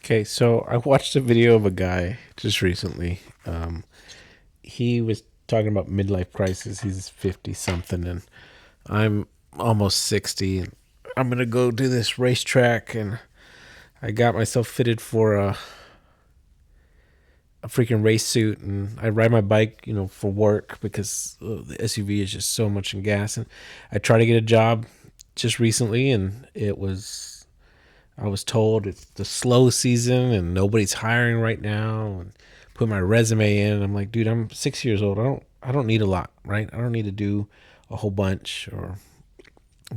Okay, so I watched a video of a guy just recently. He was talking about midlife crisis. He's 50 something, and I'm almost 60. And I'm gonna go do this racetrack, and I got myself fitted for a freaking race suit, and I ride my bike, for work because the SUV is just so much in gas. And I tried to get a job just recently, and I was told it's the slow season and nobody's hiring right now, and put my resume in. And I'm like, dude, I'm 6 years old. I don't need a lot, right? I don't need to do a whole bunch or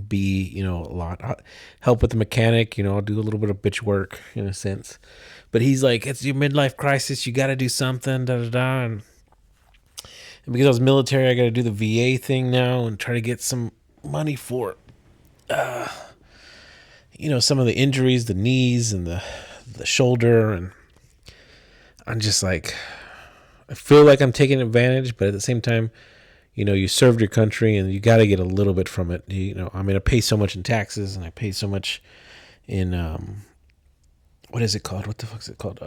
be, a lot. I'll help with the mechanic, I'll do a little bit of bitch work in a sense. But he's like, it's your midlife crisis. You got to do something, da da da. And because I was military, I got to do the VA thing now and try to get some money for some of the injuries, the knees and the shoulder. And I'm just like, I feel like I'm taking advantage, but at the same time, you served your country and you got to get a little bit from it. I pay so much in taxes and I pay so much in, what is it called? What the fuck is it called?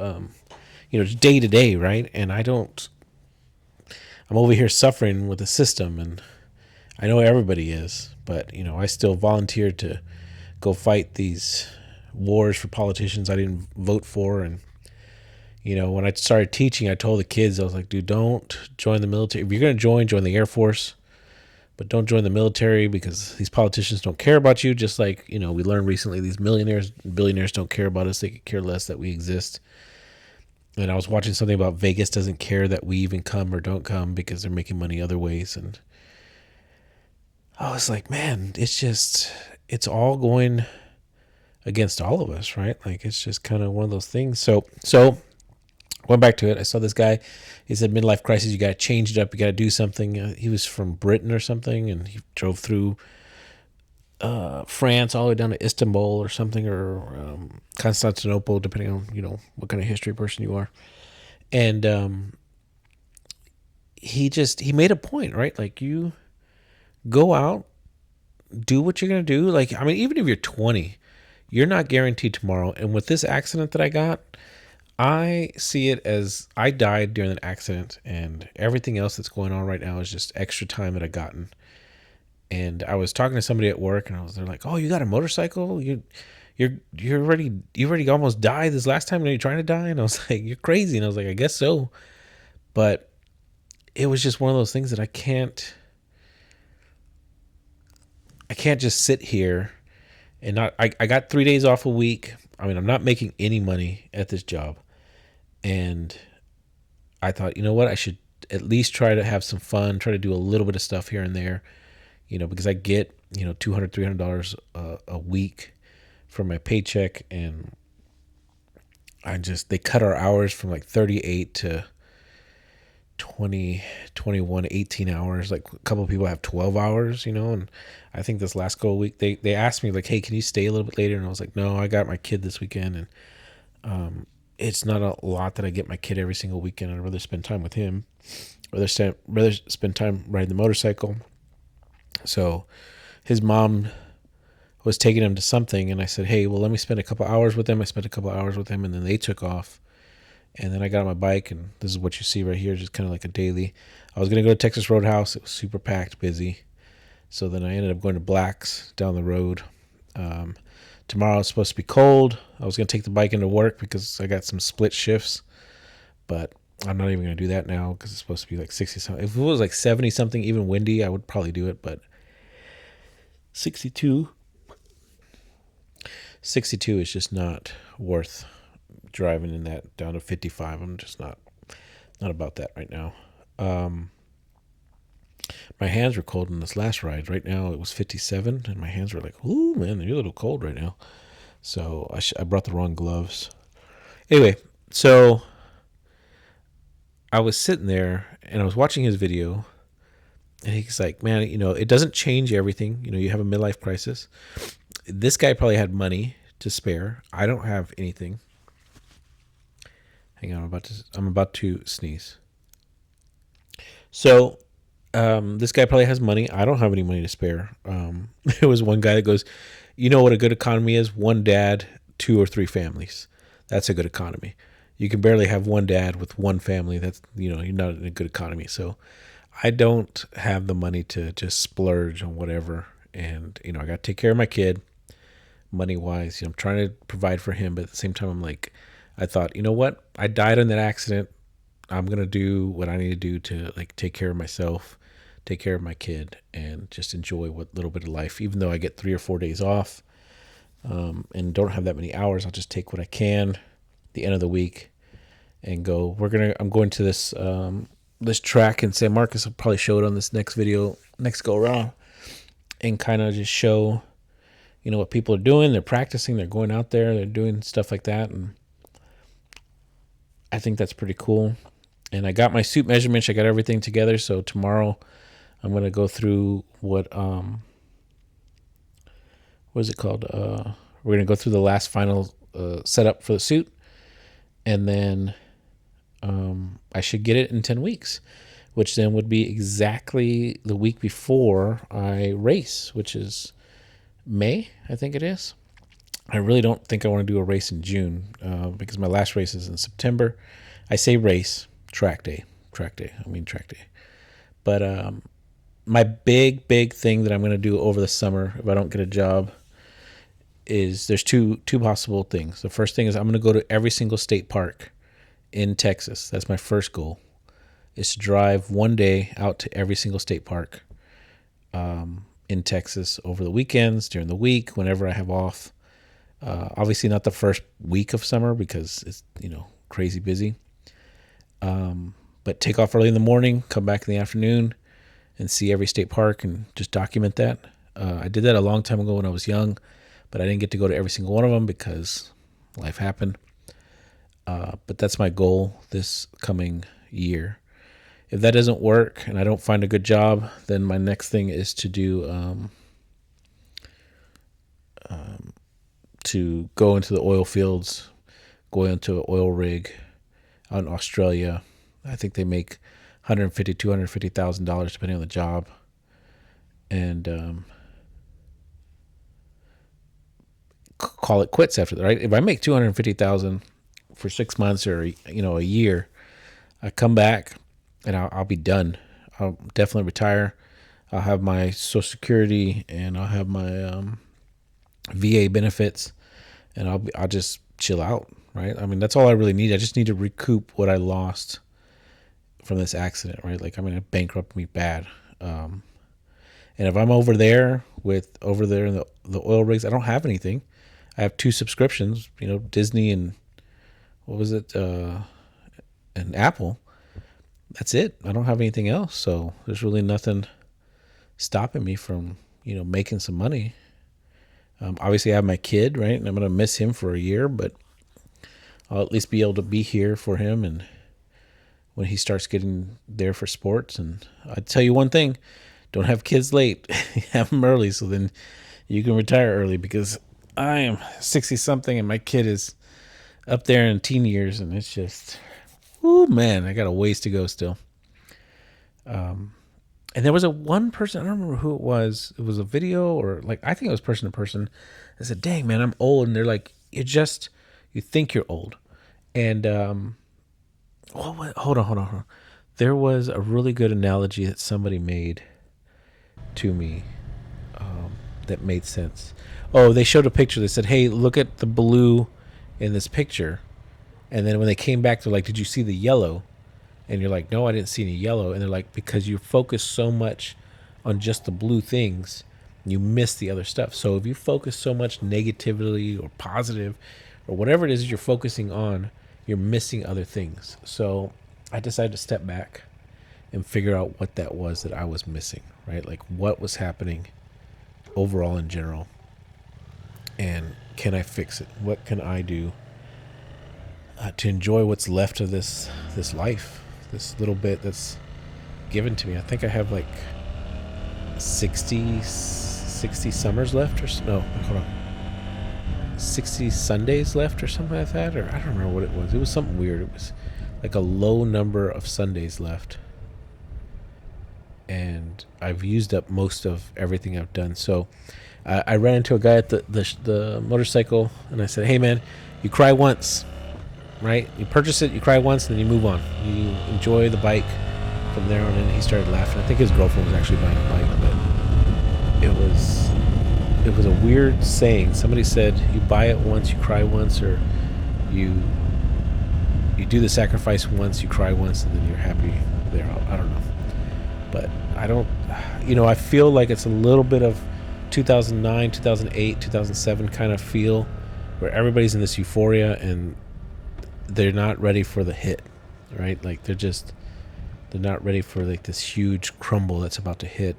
Day to day, right? And I'm over here suffering with the system, and I know everybody is, but, I still volunteered to go fight these wars for politicians I didn't vote for. And when I started teaching, I told the kids, I was like, dude, don't join the military. If you're going to join the Air Force, but don't join the military because these politicians don't care about you. Just like, we learned recently, these millionaires and billionaires don't care about us. They could care less that we exist. And I was watching something about Vegas doesn't care that we even come or don't come because they're making money other ways. And I was like, man, it's all going against all of us, right? Like, it's just kind of one of those things. So going back to it, I saw this guy. He said, midlife crisis, you got to change it up. You got to do something. He was from Britain or something, and he drove through France all the way down to Istanbul or something, or Constantinople, depending on, what kind of history person you are. And he made a point, right? Like, you go out, do what you're going to do. Like, even if you're 20, you're not guaranteed tomorrow. And with this accident that I got, I see it as I died during an accident, and everything else that's going on right now is just extra time that I gotten. And I was talking to somebody at work, and they're like, "Oh, you got a motorcycle? You already almost died this last time. Are you trying to die?" And I was like, "You're crazy." And I was like, "I guess so," but it was just one of those things that I can't just sit here and not. I got 3 days off a week. I'm not making any money at this job. And I thought, you know what? I should at least try to have some fun, try to do a little bit of stuff here and there, because I get, $200, $300 a week from my paycheck. And they cut our hours from like 38 to 20, 21, 18 hours. Like, a couple of people have 12 hours, and I think this last go week, they asked me like, hey, can you stay a little bit later? And I was like, no, I got my kid this weekend. And, it's not a lot that I get my kid every single weekend. I'd rather spend time with him, rather spend time riding the motorcycle. So his mom was taking him to something, and I said, hey, well, let me spend a couple hours with him. I spent a couple hours with him, and then they took off. And then I got on my bike, and this is what you see right here, just kind of like a daily. I was going to go to Texas Roadhouse. It was super packed, busy. So then I ended up going to Black's down the road. Tomorrow it's supposed to be cold. I was going to take the bike into work because I got some split shifts, but I'm not even going to do that now because it's supposed to be like 60 something. If it was like 70 something, even windy, I would probably do it, but 62 is just not worth driving in that down to 55. I'm just not about that right now. My hands were cold in this last ride. Right now it was 57, and my hands were like, ooh, man, you're a little cold right now. So I brought the wrong gloves. Anyway, so I was sitting there, and I was watching his video, and he's like, man, it doesn't change everything. You have a midlife crisis. This guy probably had money to spare. I don't have anything. Hang on, I'm about to sneeze. So this guy probably has money. I don't have any money to spare. There was one guy that goes, you know what a good economy is? One dad, 2 or 3 families. That's a good economy. You can barely have one dad with one family. That's, you're not in a good economy. So I don't have the money to just splurge on whatever. And, I got to take care of my kid money wise. I'm trying to provide for him, but at the same time, I'm like, I thought, you know what? I died in that accident. I'm going to do what I need to do to like take care of myself, take care of my kid, and just enjoy what little bit of life. Even though I get 3 or 4 days off, and don't have that many hours, I'll just take what I can the end of the week and go. I'm going to this track in San Marcos. I'll probably show it on this next video, next go around, and kind of just show, what people are doing. They're practicing, they're going out there, they're doing stuff like that. And I think that's pretty cool. And I got my suit measurements. I got everything together. So tomorrow I'm going to go through what is it called? We're going to go through the last final setup for the suit. And then I should get it in 10 weeks, which then would be exactly the week before I race, which is May, I think it is. I really don't think I want to do a race in June because my last race is in September. I say race, track day. I mean track day. But my big thing that I'm going to do over the summer, if I don't get a job, is there's two possible things. The first thing is I'm going to go to every single state park in Texas. That's my first goal, is to drive one day out to every single state park in Texas over the weekends, during the week, whenever I have off. Obviously not the first week of summer because it's, crazy busy. But take off early in the morning, come back in the afternoon, and see every state park and just document that. I did that a long time ago when I was young, but I didn't get to go to every single one of them because life happened. But that's my goal this coming year. If that doesn't work and I don't find a good job, then my next thing is to do to go into the oil fields, go into an oil rig out in Australia. I think they make $150,000, $250,000 depending on the job, and call it quits after that. Right? If I make $250,000 for 6 months or a year, I come back and I'll be done. I'll definitely retire. I'll have my Social Security and I'll have my VA benefits, and I'll just chill out. Right? I mean, that's all I really need. I just need to recoup what I lost from this accident. Right? Like, it bankrupted me bad. And if I'm over there in the oil rigs, I don't have anything. I have 2 subscriptions. Disney and what was it? And Apple. That's it. I don't have anything else. So there's really nothing stopping me from, making some money. Obviously I have my kid, right? And I'm going to miss him for a year, but I'll at least be able to be here for him. And when he starts getting there for sports, and I tell you one thing, don't have kids late, have them early. So then you can retire early, because I am 60 something and my kid is up there in teen years, and it's just, oh man, I got a ways to go still. And there was one person, I don't remember who it was. It was a video, or I think it was person to person. I said, dang man, I'm old. And they're like, you think you're old. And, hold on. There was a really good analogy that somebody made to me, that made sense. Oh, they showed a picture. They said, hey, look at the blue in this picture. And then when they came back, they're like, did you see the yellow? And you're like, no, I didn't see any yellow. And they're like, because you focus so much on just the blue things, you miss the other stuff. So if you focus so much negatively or positive or whatever it is you're focusing on, you're missing other things. So I decided to step back and figure out what that was that I was missing, right? Like, what was happening overall in general, and can I fix it? What can I do to enjoy what's left of this life, this little bit that's given to me? I think I have like 60 summers left, or no, hold on, 60 Sundays left or something like that, or I don't remember what it was. It was something weird. It was like a low number of Sundays left, and I've used up most of everything I've done. So I ran into a guy at the motorcycle, and I said, hey man, you cry once, right? You purchase it, you cry once, and then you move on. You enjoy the bike from there on in. He started laughing. I think his girlfriend was actually buying a bike, but it was a weird saying. Somebody said you buy it once, you cry once, or you do the sacrifice once, you cry once, and then you're happy there. I don't know, but I don't. I feel like it's a little bit of 2009, 2008, 2007 kind of feel, where everybody's in this euphoria and they're not ready for the hit, right? Like they're not ready for like this huge crumble that's about to hit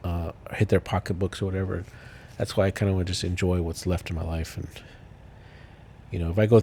their pocketbooks or whatever. That's why I kind of want to just enjoy what's left in my life. And if I go